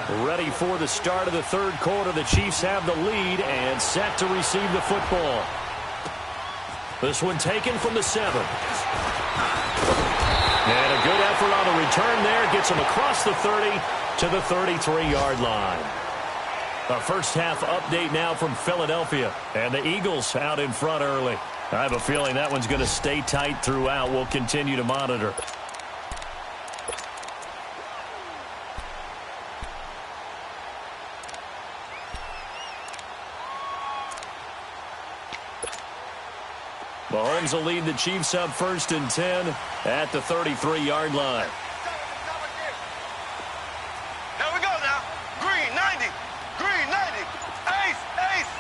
Ready for the start of the third quarter. The Chiefs have the lead and set to receive the football. This one taken from the 7. And a good effort on the return there. Gets him across the 30 to the 33-yard line. A first half update now from Philadelphia. And the Eagles out in front early. I have a feeling that one's going to stay tight throughout. We'll continue to monitor. Mahomes will lead the Chiefs up 1st and 10 at the 33-yard line. There we go now. Green, 90. Green, 90. Ace, ace.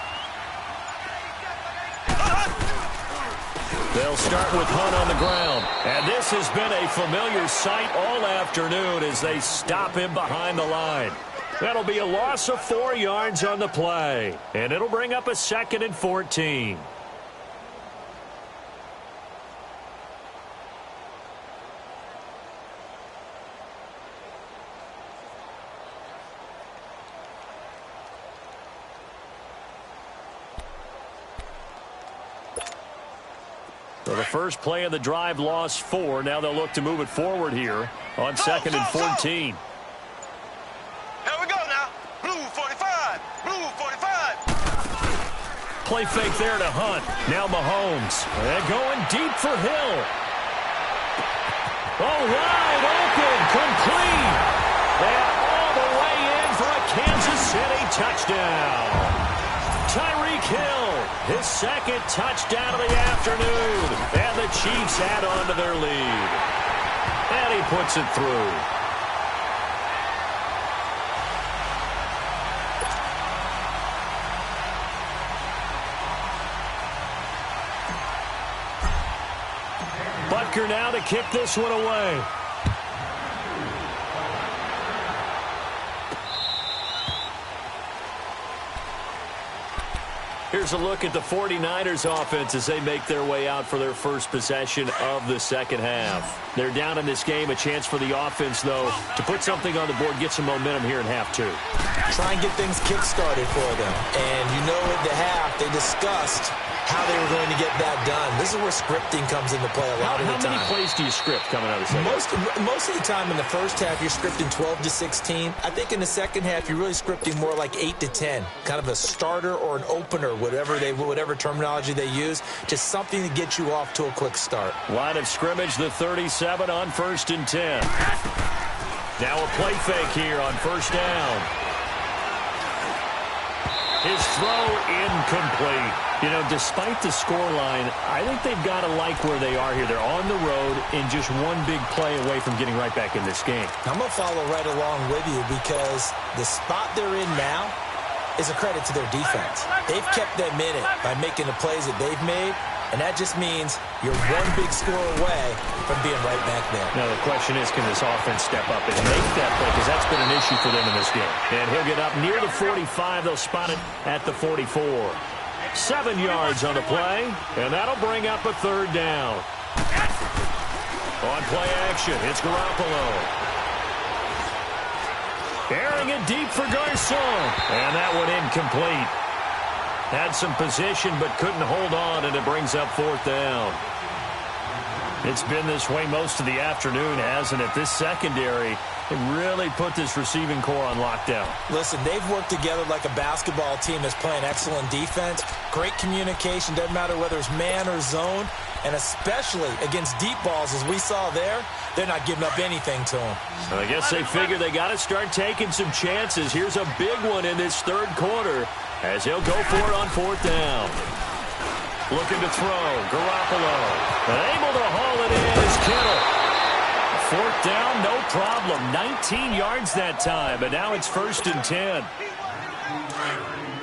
They'll start with Hunt on the ground. And this has been a familiar sight all afternoon as they stop him behind the line. That'll be a loss of 4 yards on the play. And it'll bring up a 2nd and 14. So the first play of the drive lost 4. Now they'll look to move it forward here on 2nd and 14. Here we go now. Blue 45. Blue 45. Play fake there to Hunt. Now Mahomes. And going deep for Hill. Oh, wide open. Complete. And all the way in for a Kansas City touchdown. Tyreek Hill, his 2nd touchdown of the afternoon. And the Chiefs add on to their lead. And he puts it through. Butker now to kick this one away. Here's a look at the 49ers offense as they make their way out for their first possession of the second half. They're down in this game. A chance for the offense, though, to put something on the board, get some momentum here in half 2. Try and get things kick-started for them. And you know at the half, they discussed how they were going to get that done. This is where scripting comes into play a lot of the time. How many plays do you script coming out of the second half? Most of the time in the first half, you're scripting 12 to 16. I think in the second half, you're really scripting more like 8 to 10. Kind of a starter or an opener, whatever terminology they use. Just something to get you off to a quick start. Line of scrimmage, the 37 on 1st and 10. Now a play fake here on 1st down. His throw incomplete. You know, despite the scoreline, I think they've got to like where they are here. They're on the road and just one big play away from getting right back in this game. I'm going to follow right along with you because the spot they're in now is a credit to their defense. They've kept them in it by making the plays that they've made, and that just means you're one big score away from being right back there. Now the question is, can this offense step up and make that play? Because that's been an issue for them in this game. And he'll get up near the 45. They'll spot it at the 44. 7 yards on the play, and that'll bring up a 3rd down. On play action, it's Garoppolo. Airing it deep for Garcon. And that one incomplete. Had some position but couldn't hold on, and it brings up 4th down. It's been this way most of the afternoon, hasn't it? This secondary, it really put this receiving core on lockdown. Listen, they've worked together like a basketball team that's playing excellent defense. Great communication, doesn't matter whether it's man or zone. And especially against deep balls, as we saw there, they're not giving up anything to them. So I guess they figure they got to start taking some chances. Here's a big one in this 3rd quarter as he'll go for it on 4th down. Looking to throw, Garoppolo. And able to haul it in is Kittle. 4th down, no problem. 19 yards that time, and now it's 1st and 10.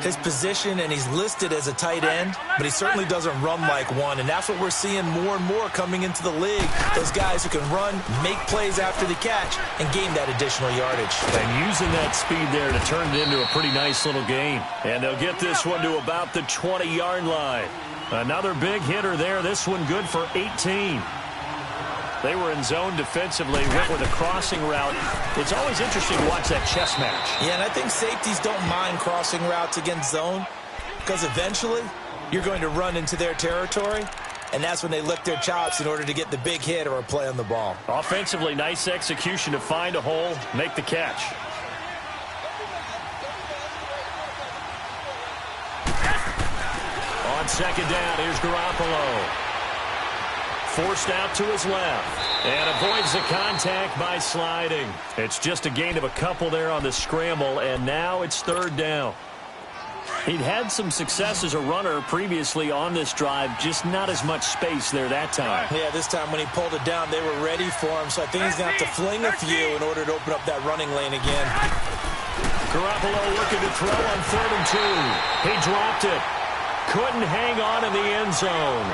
His position, and he's listed as a tight end, but he certainly doesn't run like one, and that's what we're seeing more and more coming into the league. Those guys who can run, make plays after the catch, and gain that additional yardage. And using that speed there to turn it into a pretty nice little game. And they'll get this one to about the 20-yard line. Another big hitter there. This one good for 18. They were in zone defensively, went with a crossing route. It's always interesting to watch that chess match. Yeah, and I think safeties don't mind crossing routes against zone because eventually you're going to run into their territory, and that's when they lick their chops in order to get the big hit or a play on the ball. Offensively, nice execution to find a hole, make the catch. On second down, here's Garoppolo. Forced out to his left and avoids the contact by sliding. It's just a gain of a couple there on the scramble, and now it's third down. He'd had some success as a runner previously on this drive, just not as much space there that time. Yeah, this time when he pulled it down, they were ready for him, so I think he's going to have to fling a few in order to open up that running lane again. Garoppolo looking to throw on 3rd and 2. He dropped it. Couldn't hang on in the end zone.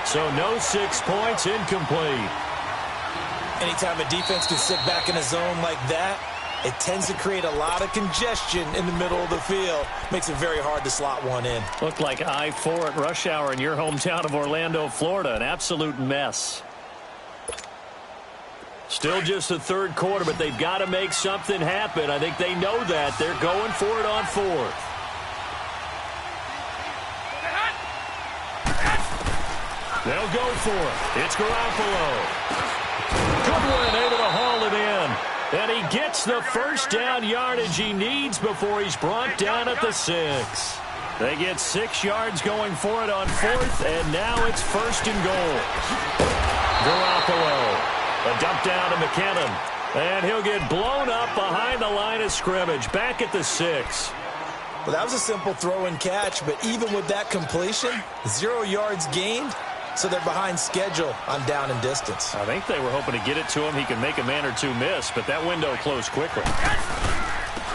So no 6 points, incomplete. Anytime a defense can sit back in a zone like that, it tends to create a lot of congestion in the middle of the field. Makes it very hard to slot one in. Looked like I-4 at rush hour in your hometown of Orlando, Florida. An absolute mess. Still just the third quarter, but they've got to make something happen. I think they know that. They're going for it on 4th. They'll go for it. It's Garoppolo. Goodwin able to haul it in. And he gets the first down yardage he needs before he's brought down at the 6. They get 6 yards going for it on 4th, and now it's 1st and goal. Garoppolo. A dump down to McKinnon. And he'll get blown up behind the line of scrimmage. Back at the 6. Well, that was a simple throw and catch, but even with that completion, 0 yards gained. So they're behind schedule on down and distance. I think they were hoping to get it to him. He can make a man or two miss, but that window closed quickly.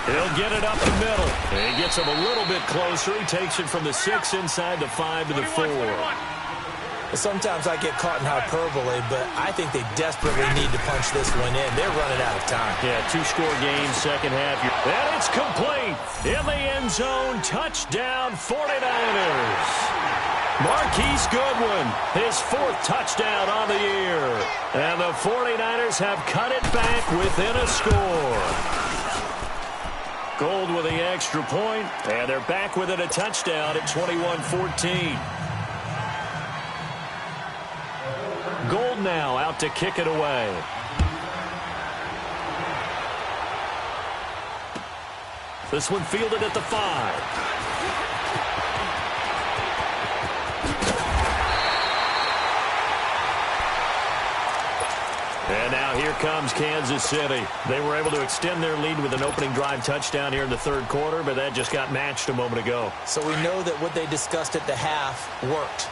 He'll get it up the middle. He gets him a little bit closer. He takes it from the 6 inside the 5 to the 4. Sometimes I get caught in hyperbole, but I think they desperately need to punch this one in. They're running out of time. Yeah, 2-score game, second half. And it's complete. In the end zone, touchdown 49ers. Marquise Goodwin, his 4th touchdown on the year. And the 49ers have cut it back within a score. Gold with the extra point, and they're back within a touchdown at 21-14. Gold now out to kick it away. This one fielded at the 5. And now here comes Kansas City. They were able to extend their lead with an opening drive touchdown here in the 3rd quarter, but that just got matched a moment ago. So we know that what they discussed at the half worked.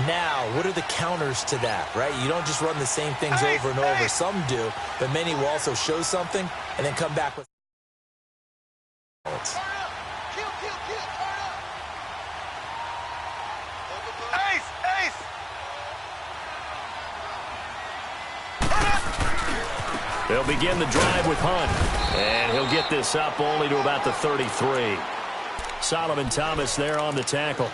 Now, what are the counters to that, right? You don't just run the same things over and over. Some do, but many will also show something and then come back with... They'll begin the drive with Hunt. And he'll get this up only to about the 33. Solomon Thomas there on the tackle.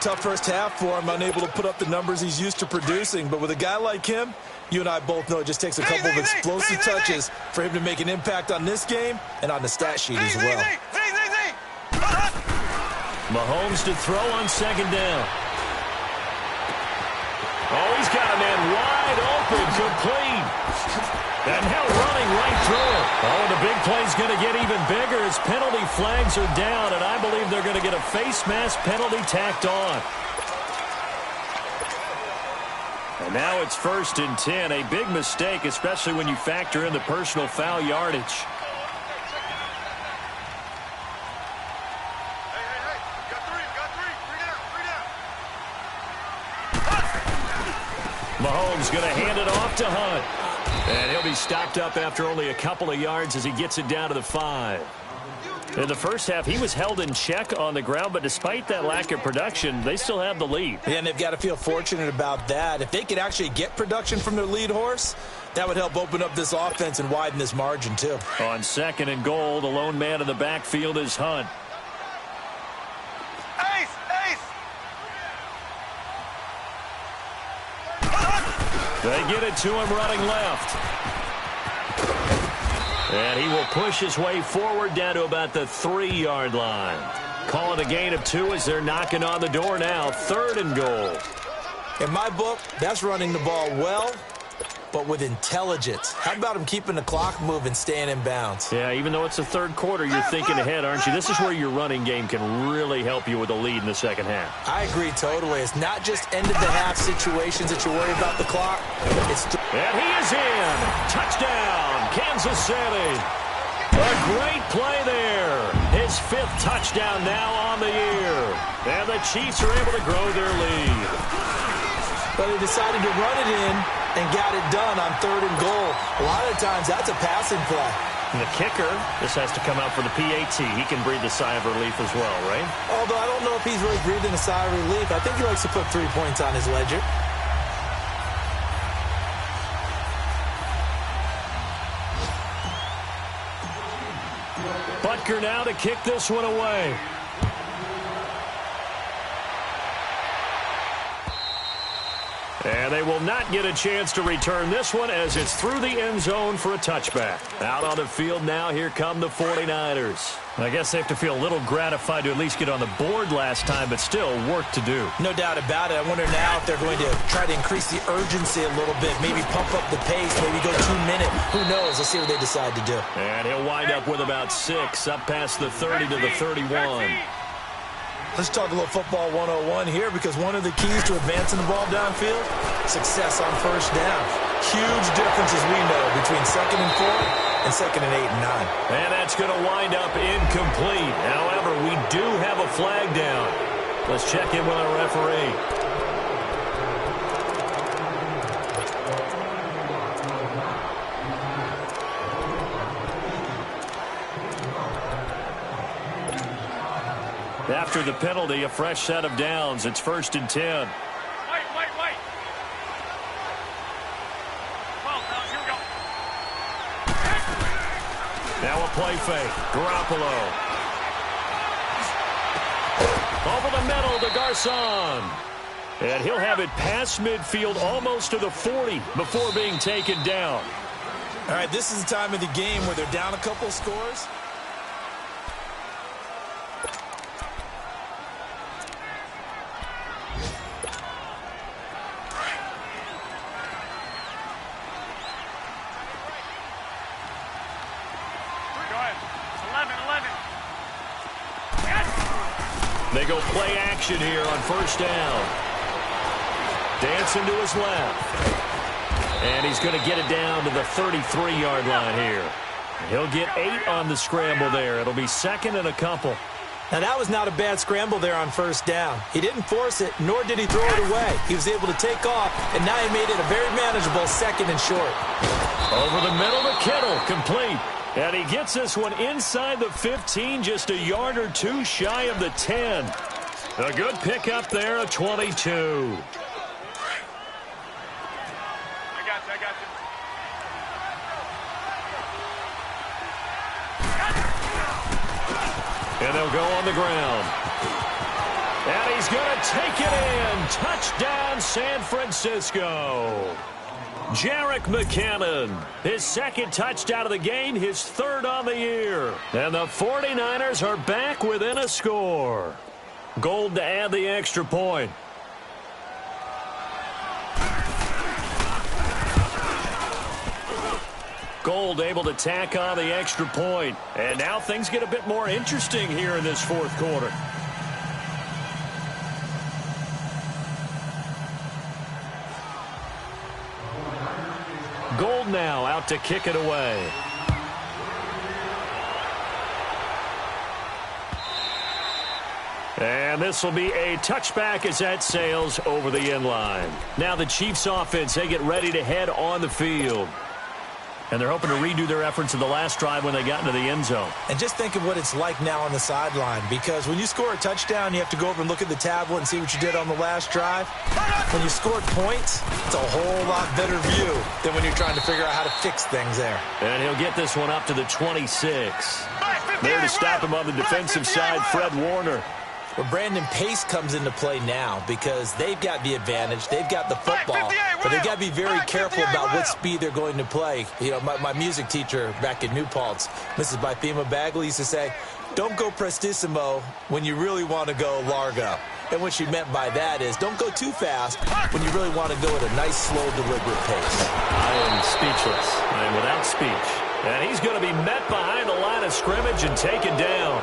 Tough first half for him, unable to put up the numbers he's used to producing. But with a guy like him, you and I both know it just takes a couple of explosive touches for him to make an impact on this game and on the stat sheet as well. Mahomes to throw on second down. Oh, he's got a man wide open, complete. And now running right through it. Oh, the big play's going to get even bigger as penalty flags are down, and I believe they're going to get a face mask penalty tacked on. And now it's 1st and 10. A big mistake, especially when you factor in the personal foul yardage. Mahomes going to hand it off to Hunt. And he'll be stopped up after only a couple of yards as he gets it down to the 5. In the first half, he was held in check on the ground, but despite that lack of production, they still have the lead. Yeah, and they've got to feel fortunate about that. If they could actually get production from their lead horse, that would help open up this offense and widen this margin, too. On 2nd and goal, the lone man in the backfield is Hunt. They get it to him running left. And he will push his way forward down to about the 3-yard line. Call it a gain of 2 as they're knocking on the door now. 3rd and goal. In my book, that's running the ball well, but with intelligence. How about him keeping the clock moving, staying in bounds? Yeah, even though it's the 3rd quarter, you're thinking ahead, aren't you? This is where your running game can really help you with a lead in the 2nd half. I agree totally. It's not just end-of-the-half situations that you worry about the clock. And he is in. Touchdown, Kansas City. A great play there. His 5th touchdown now on the year. And the Chiefs are able to grow their lead. But they decided to run it in and got it done on 3rd and goal. A lot of times, that's a passing play. And the kicker, this has to come out for the PAT. He can breathe a sigh of relief as well, right? Although I don't know if he's really breathing a sigh of relief. I think he likes to put 3 points on his ledger. Butker now to kick this one away. And they will not get a chance to return this one as it's through the end zone for a touchback. Out on the field now, here come the 49ers. I guess they have to feel a little gratified to at least get on the board last time, but still work to do. No doubt about it. I wonder now if they're going to try to increase the urgency a little bit, maybe pump up the pace, maybe go 2-minute. Who knows? Let's see what they decide to do. And he'll wind up with about 6, up past the 30 to the 31. Let's talk a little football 101 here, because one of the keys to advancing the ball downfield, success on 1st down. Huge difference, as we know, between 2nd and 4 and 2nd and 8 and 9. And that's going to wind up incomplete. However, we do have a flag down. Let's check in with our referee. After the penalty, a fresh set of downs. It's 1st and 10. Wait. Well, here we go. Now a play fake. Garoppolo. Over the middle to Garcon. And he'll have it past midfield almost to the 40 before being taken down. All right, this is the time of the game where they're down a couple scores. They go play action here on 1st down. Dancing to his left. And he's going to get it down to the 33-yard line here. He'll get 8 on the scramble there. It'll be 2nd and a couple. Now, that was not a bad scramble there on 1st down. He didn't force it, nor did he throw it away. He was able to take off, and now he made it a very manageable 2nd and short. Over the middle to Kittle, complete. And he gets this one inside the 15, just a yard or 2 shy of the 10. A good pickup there, a 22. I got you. And they'll go on the ground. And he's going to take it in. Touchdown, San Francisco. Jerick McKinnon, his 2nd touchdown of the game, his 3rd on the year. And the 49ers are back within a score. Gold to add the extra point. Gold able to tack on the extra point. And now things get a bit more interesting here in this 4th quarter. Gold now out to kick it away. And this will be a touchback as that sails over the end line. Now the Chiefs offense, they get ready to head on the field. And they're hoping to redo their efforts in the last drive when they got into the end zone. And just think of what it's like now on the sideline, because when you score a touchdown, you have to go over and look at the tablet and see what you did on the last drive. When you scored points, it's a whole lot better view than when you're trying to figure out how to fix things there. And he'll get this one up to the 26. There to stop him on the defensive side, Fred Warner. Well, Brandon, pace comes into play now because they've got the advantage. They've got the football, but they've got to be very careful about what speed they're going to play. You know, my music teacher back in New Paltz, Mrs. Bythema Bagley, used to say, don't go prestissimo when you really want to go largo. And what she meant by that is don't go too fast when you really want to go at a nice, slow, deliberate pace. I am speechless. I am without speech. And he's going to be met behind the line of scrimmage and taken down.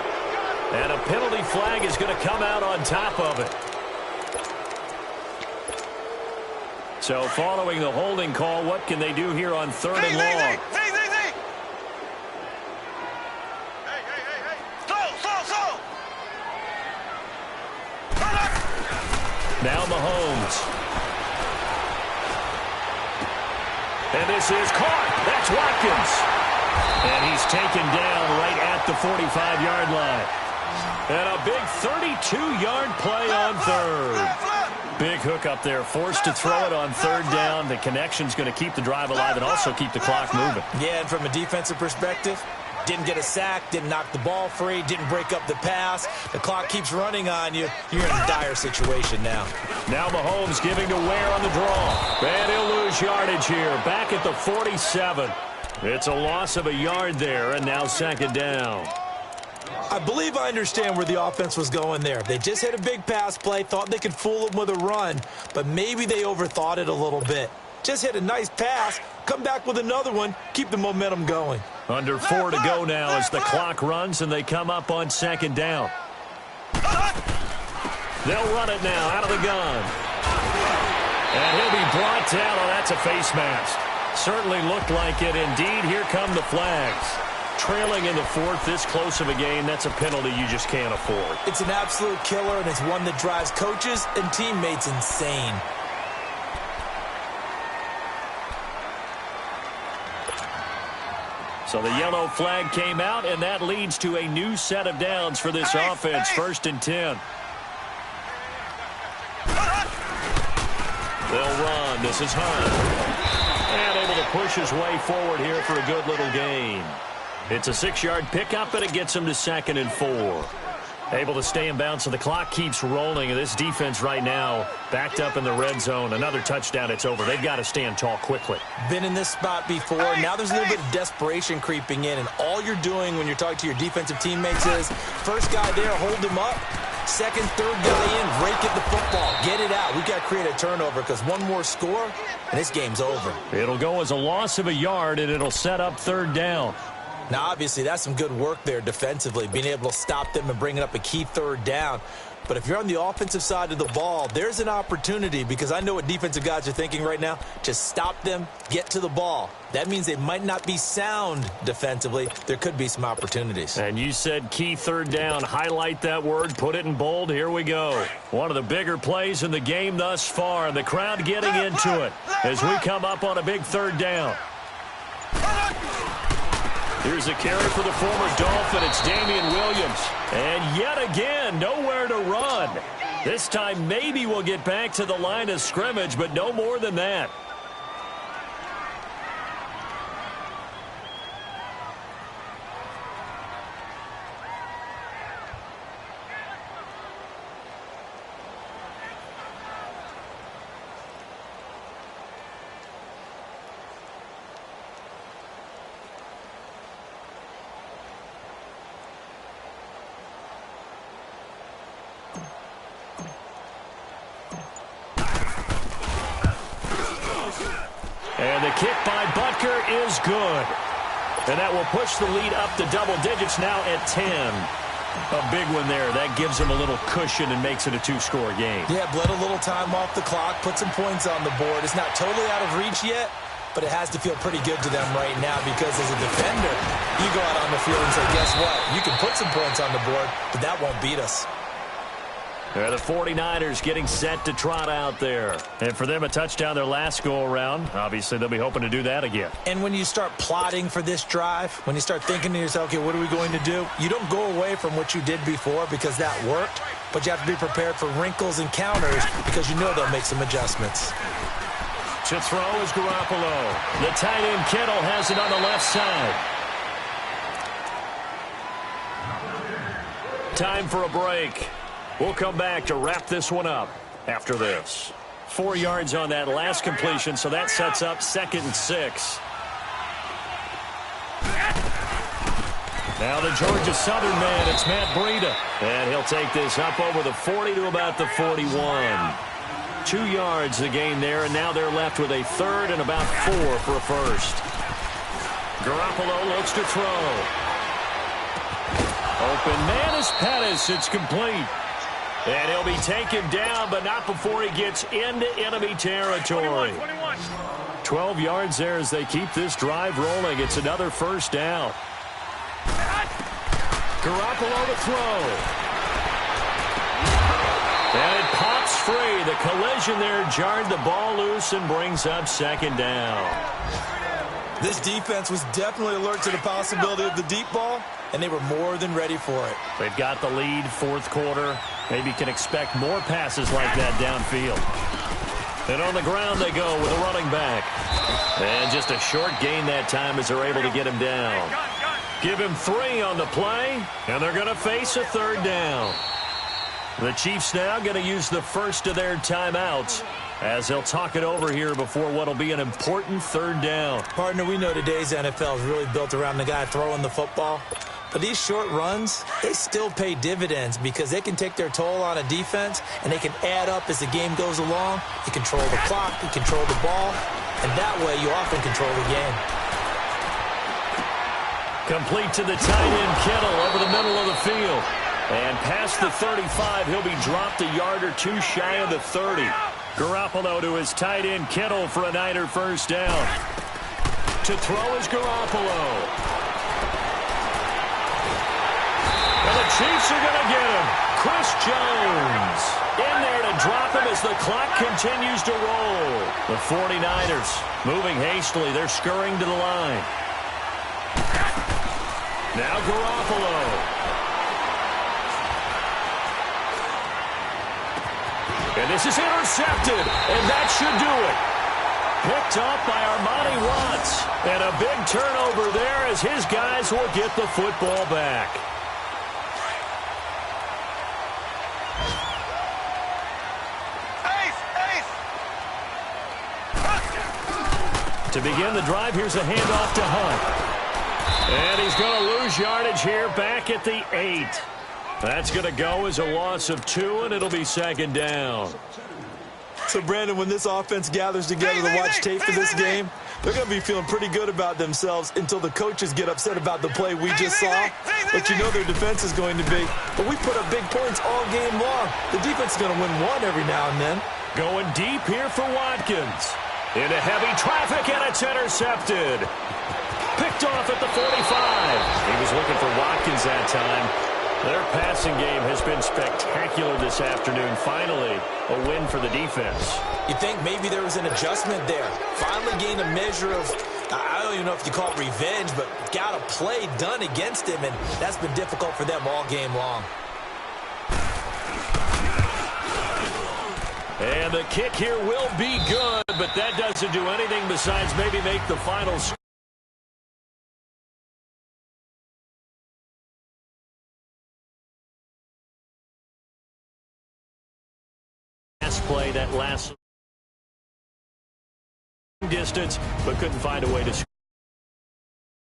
And a penalty flag is going to come out on top of it. So following the holding call, what can they do here on 3rd and long? Now Mahomes. And this is caught. That's Watkins. And he's taken down right at the 45-yard line. And a big 32-yard play on 3rd. Big hook up there, forced to throw it on 3rd down. The connection's going to keep the drive alive and also keep the clock moving. Yeah, and from a defensive perspective, didn't get a sack, didn't knock the ball free, didn't break up the pass. The clock keeps running on you. You're in a dire situation now. Now Mahomes giving to Ware on the draw. And he'll lose yardage here, back at the 47. It's a loss of a yard there, and now 2nd down. I believe I understand where the offense was going there. They just hit a big pass play, thought they could fool them with a run, but maybe they overthought it a little bit. Just hit a nice pass, come back with another one, keep the momentum going. Under 4 to go now as the clock runs and they come up on 2nd down. They'll run it now out of the gun. And he'll be brought down. Oh, that's a face mask. Certainly looked like it. Indeed, here come the flags. Trailing in the 4th, this close of a game, that's a penalty you just can't afford. It's an absolute killer, and it's one that drives coaches and teammates insane. So the yellow flag came out, and that leads to a new set of downs for this offense. 1st and 10. They'll run. This is Hunt. And able to push his way forward here for a good little gain. It's a 6-yard pickup, and it gets him to 2nd and 4. Able to stay in bounds, so the clock keeps rolling. And this defense right now backed up in the red zone. Another touchdown, it's over. They've got to stand tall quickly. Been in this spot before. Now there's a little bit of desperation creeping in. And all you're doing when you're talking to your defensive teammates is, first guy there, hold him up. 2nd, 3rd guy in, break at the football. Get it out. We've got to create a turnover because one more score, and this game's over. It'll go as a loss of a yard, and it'll set up 3rd down. Now, obviously, that's some good work there defensively, being able to stop them and bringing up a key 3rd down. But if you're on the offensive side of the ball, there's an opportunity because I know what defensive guys are thinking right now. Just stop them, get to the ball. That means they might not be sound defensively. There could be some opportunities. And you said key 3rd down. Highlight that word, put it in bold. Here we go. One of the bigger plays in the game thus far, and the crowd getting into it as we come up on a big 3rd down. Here's a carry for the former Dolphin. It's Damian Williams. And yet again, nowhere to run. This time maybe we'll get back to the line of scrimmage, but no more than that. And the kick by Butker is good. And that will push the lead up to double digits now at 10. A big one there. That gives them a little cushion and makes it a 2-score game. Yeah, bled a little time off the clock, put some points on the board. It's not totally out of reach yet, but it has to feel pretty good to them right now because as a defender, you go out on the field and say, guess what? You can put some points on the board, but that won't beat us. The 49ers getting set to trot out there. And for them, a touchdown their last go-around. Obviously, they'll be hoping to do that again. And when you start plotting for this drive, when you start thinking to yourself, okay, what are we going to do? You don't go away from what you did before because that worked, but you have to be prepared for wrinkles and counters because you know they'll make some adjustments. To throw is Garoppolo. The tight end Kittle has it on the left side. Time for a break. We'll come back to wrap this one up after this. 4 yards on that last completion, so that sets up 2nd and 6. Now the Georgia Southern man, it's Matt Breida. And he'll take this up over the 40 to about the 41. 2 yards the gain there, and now they're left with a 3rd and about 4 for a first. Garoppolo looks to throw. Open man is Pettis. It's complete. And he'll be taken down, but not before he gets into enemy territory. 12 yards there as they keep this drive rolling. It's another first down. Garoppolo to throw. And it pops free. The collision there jarred the ball loose and brings up 2nd down. This defense was definitely alert to the possibility of the deep ball, and they were more than ready for it. They've got the lead, 4th quarter. Maybe can expect more passes like that downfield. And on the ground they go with a running back. And just a short gain that time as they're able to get him down. Give him 3 on the play, and they're going to face a 3rd down. The Chiefs now going to use the first of their timeouts as they'll talk it over here before what will be an important 3rd down. Partner, we know today's NFL is really built around the guy throwing the football. But these short runs, they still pay dividends because they can take their toll on a defense, and they can add up as the game goes along. You control the clock, you control the ball, and that way you often control the game. Complete to the tight end, Kittle, over the middle of the field. And past the 35, he'll be dropped a yard or 2 shy of the 30. Garoppolo to his tight end, Kittle, for a Niner first down. To throw is Garoppolo. And the Chiefs are going to get him. Chris Jones in there to drop him as the clock continues to roll. The 49ers moving hastily. They're scurrying to the line. Now Garoppolo. And this is intercepted, and that should do it. Picked up by Armani Watts. And a big turnover there as his guys will get the football back. To begin the drive, here's a handoff to Hunt. And he's going to lose yardage here back at the 8. That's going to go as a loss of 2, and it'll be 2nd down. So, Brandon, when this offense gathers together to watch tape for this game, they're going to be feeling pretty good about themselves until the coaches get upset about the play we just saw. But you know their defense is going to be. But we put up big points all game long. The defense is going to win one every now and then. Going deep here for Watkins. Into heavy traffic, and it's intercepted. Picked off at the 45. He was looking for Watkins that time. Their passing game has been spectacular this afternoon. Finally, a win for the defense. You think maybe there was an adjustment there. Finally gained a measure of, I don't even know if you call it revenge, but got a play done against him, and that's been difficult for them all game long. And the kick here will be good, but that doesn't do anything besides maybe make the final score. Last play, that last distance, but couldn't find a way to score.